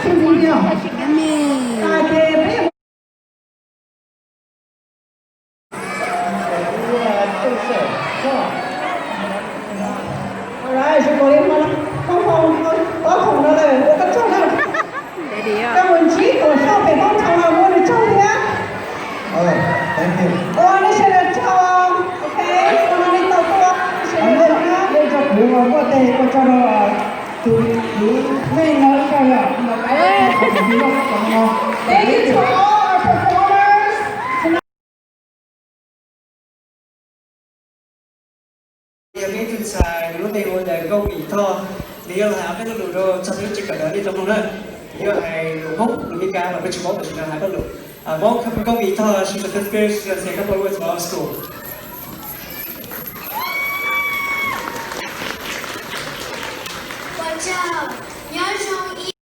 祝你了，大家别。Alright, so có liên quan có phòng đó là có các chỗ nào các đồng chí của sao phải phong trào nào mua được châu nhé. Thank you. Nó sẽ là châu, ok, con đi tàu tua, sẽ được nhá. Đây cho bố mà có thể có cho nó từ ngay nói cho là một cái không biết đâu. Thank you to all our performers. cái chân xài lúc này ngồi để câu bị thò lý do là cái lúc đó trong những chuyện đó đi trong luôn hơn lý do là lúc hút lúc đi ca và cái chuyện bóng của chúng ta hai bắt được bóng không câu bị thò she's a fifth grade she's a couple of words from our school 我叫苗荣一。